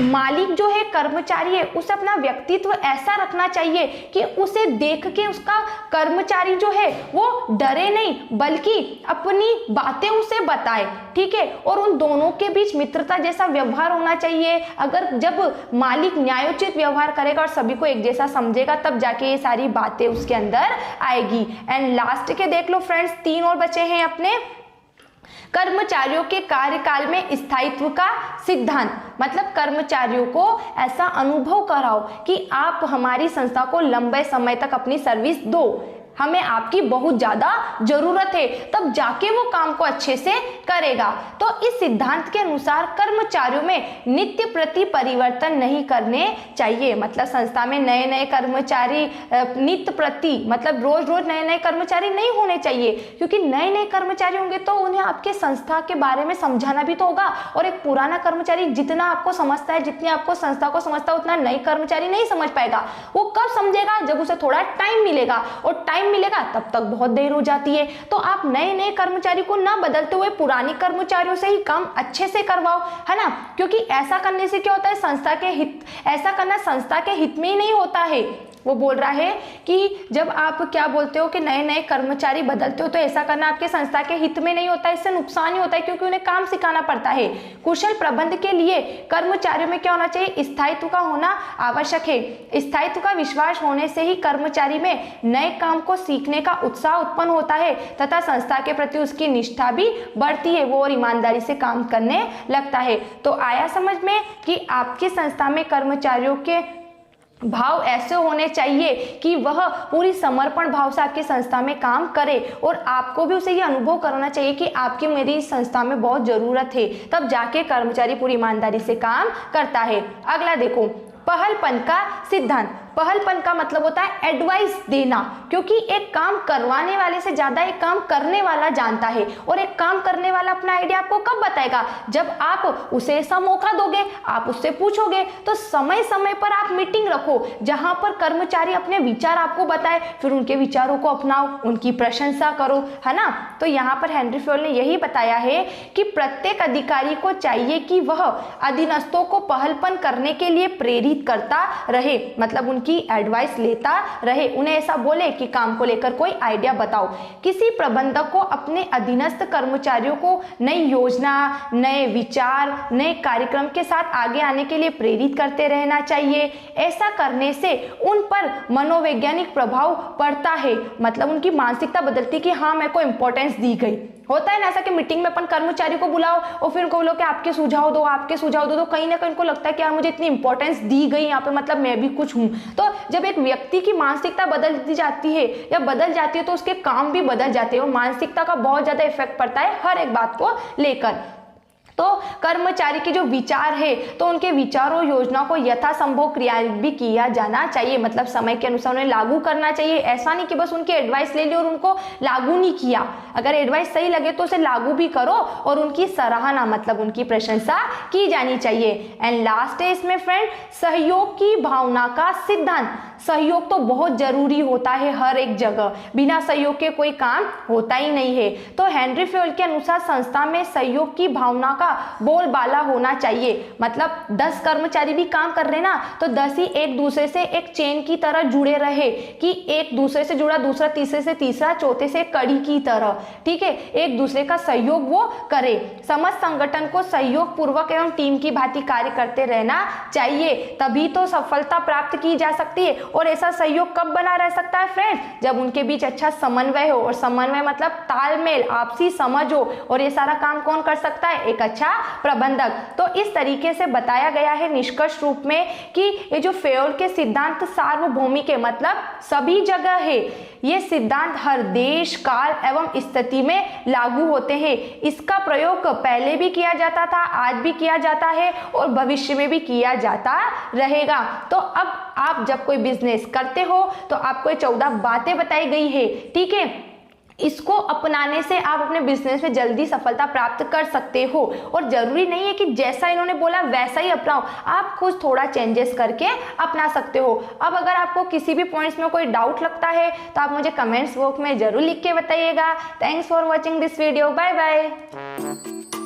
A: मालिक जो है, कर्मचारी है, उसे अपना व्यक्तित्व ऐसा रखना चाहिए कि उसे देख के उसका कर्मचारी जो है वो डरे नहीं बल्कि अपनी बातें उसे बताए। ठीक है, और उन दोनों के बीच मित्रता जैसा व्यवहार होना चाहिए। अगर जब मालिक न्यायोचित व्यवहार करेगा और सभी को एक जैसा समझेगा तब जाके ये सारी बातें उसके अंदर आएगी। एंड लास्ट के देख लो फ्रेंड्स, 3 और बचे हैं अपने। कर्मचारियों के कार्यकाल में स्थायित्व का सिद्धांत, मतलब कर्मचारियों को ऐसा अनुभव कराओ कि आप हमारी संस्था को लंबे समय तक अपनी सर्विस दो, हमें आपकी बहुत ज्यादा जरूरत है, तब जाके वो काम को अच्छे से करेगा। तो इस सिद्धांत के अनुसार कर्मचारियों में नित्य प्रति परिवर्तन नहीं करने चाहिए, मतलब संस्था में नए नए कर्मचारी नित्य प्रति मतलब रोज रोज नए नए कर्मचारी नहीं होने चाहिए, क्योंकि नए नए कर्मचारी होंगे तो उन्हें आपके संस्था के बारे में समझाना भी तो होगा, और एक पुराना कर्मचारी जितना आपको समझता है, जितनी आपको संस्था को समझता है, उतना नई कर्मचारी नहीं समझ पाएगा। वो कब समझेगा? जब उसे थोड़ा टाइम मिलेगा, और टाइम मिलेगा तब तक बहुत देर हो जाती है। तो आप नए नए कर्मचारी को ना बदलते हुए पुरानी कर्मचारियों से ही काम अच्छे से करवाओ, है ना, क्योंकि ऐसा करने से क्या होता है, संस्था के हित, ऐसा करना संस्था के हित में ही नहीं होता है। वो बोल रहा है कि जब आप क्या बोलते हो कि नए नए कर्मचारी बदलते हो तो ऐसा करना आपके संस्था के हित में नहीं होता है, इससे नुकसान ही होता है, क्योंकि उन्हें काम सिखाना पड़ता है। कुशल प्रबंध के लिए कर्मचारियों में क्या होना चाहिए, स्थायित्व का होना आवश्यक है। स्थायित्व का विश्वास होने से ही कर्मचारी में नए काम को सीखने का उत्साह उत्पन्न होता है तथा संस्था के प्रति उसकी निष्ठा भी बढ़ती है, वो और ईमानदारी से काम करने लगता है। तो आया समझ में कि आपकी संस्था में कर्मचारियों के भाव ऐसे होने चाहिए कि वह पूरी समर्पण भाव से आपकी संस्था में काम करे, और आपको भी उसे ये अनुभव करना चाहिए कि आपकी मेरी संस्था में बहुत जरूरत है, तब जाके कर्मचारी पूरी ईमानदारी से काम करता है। अगला देखो, पहलपन का सिद्धांत। पहलपन का मतलब होता है एडवाइस देना, क्योंकि एक काम करवाने वाले से ज्यादा एक काम करने वाला जानता है, और एक काम करने वाला अपना आइडिया आपको कब बताएगा, जब आप उसे ऐसा मौका दोगे, आप उससे पूछोगे। तो समय समय पर आप मीटिंग रखो जहां पर कर्मचारी अपने विचार आपको बताए, फिर उनके विचारों को अपनाओ, उनकी प्रशंसा करो, है ना। तो यहाँ पर हेनरी फ्योल ने यही बताया है कि प्रत्येक अधिकारी को चाहिए कि वह अधीनस्थों को पहलपन करने के लिए प्रेरित करता रहे, मतलब उनकी उनकी एडवाइस लेता रहे, उन्हें ऐसा बोले कि काम को लेकर कोई आइडिया बताओ। किसी प्रबंधक को अपने अधीनस्थ कर्मचारियों को नई योजना, नए विचार, नए कार्यक्रम के साथ आगे आने के लिए प्रेरित करते रहना चाहिए। ऐसा करने से उन पर मनोवैज्ञानिक प्रभाव पड़ता है, मतलब उनकी मानसिकता बदलती कि हाँ मेरे को इंपॉर्टेंस दी गई। होता है ना ऐसा कि मीटिंग में अपन कर्मचारी को बुलाओ और फिर उनको बोलो कि आपके सुझाव दो, आपके सुझाव दो, तो कहीं ना कहीं उनको लगता है कि यार मुझे इतनी इंपॉर्टेंस दी गई यहाँ पे, मतलब मैं भी कुछ हूँ। तो जब एक व्यक्ति की मानसिकता बदल जाती है या बदल जाती है तो उसके काम भी बदल जाते हैं और मानसिकता का बहुत ज्यादा इफेक्ट पड़ता है हर एक बात को लेकर। तो कर्मचारी के जो विचार है तो उनके विचारों, योजना को यथासंभव क्रियान्वित भी किया जाना चाहिए, मतलब समय के अनुसार उन्हें लागू करना चाहिए। ऐसा नहीं कि बस उनकी एडवाइस ले ली और उनको लागू नहीं किया। अगर एडवाइस सही लगे तो उसे लागू भी करो और उनकी सराहना, मतलब उनकी प्रशंसा की जानी चाहिए। एंड लास्ट है इसमें फ्रेंड, सहयोग की भावना का सिद्धांत। सहयोग तो बहुत जरूरी होता है हर एक जगह, बिना सहयोग के कोई काम होता ही नहीं है। तो हेनरी फ्योल के अनुसार संस्था में सहयोग की भावना का बोलबाला होना चाहिए, मतलब 10 कर्मचारी भी काम कर रहे ना तो 10 ही एक दूसरे से एक चेन की तरह जुड़े रहे, कि एक दूसरे से जुड़ा दूसरा, तीसरे से तीसरा, चौथे से कड़ी की तरह, ठीक है, एक दूसरे का सहयोग वो करे। समस्त संगठन को सहयोग पूर्वक एवं टीम की भांति कार्य करते रहना चाहिए, तभी तो सफलता प्राप्त की जा सकती है। और ऐसा सहयोग कब बना रह सकता है फ्रेंड्स, जब उनके बीच अच्छा समन्वय हो, और समन्वय मतलब तालमेल, आपसी समझ हो। और ये सारा काम कौन कर सकता है, एक अच्छा प्रबंधक। तो इस तरीके से बताया गया है निष्कर्ष रूप में कि ये जो फ्योल के सिद्धांत सार्वभौमिक है, मतलब सभी जगह है। ये सिद्धांत हर देश, काल एवं स्थिति में लागू होते हैं। इसका प्रयोग पहले भी किया जाता था, आज भी किया जाता है और भविष्य में भी किया जाता रहेगा। तो अब आप जब कोई बिजनेस करते हो तो आपको ये 14 बातें बताई गई है, ठीक है। इसको अपनाने से आप अपने बिजनेस में जल्दी सफलता प्राप्त कर सकते हो। और जरूरी नहीं है कि जैसा इन्होंने बोला वैसा ही अपनाओ, आप खुद थोड़ा चेंजेस करके अपना सकते हो। अब अगर आपको किसी भी पॉइंट्स में कोई डाउट लगता है तो आप मुझे कमेंट्स बॉक्स में जरूर लिख के बताइएगा। Thanks for watching this video, bye bye.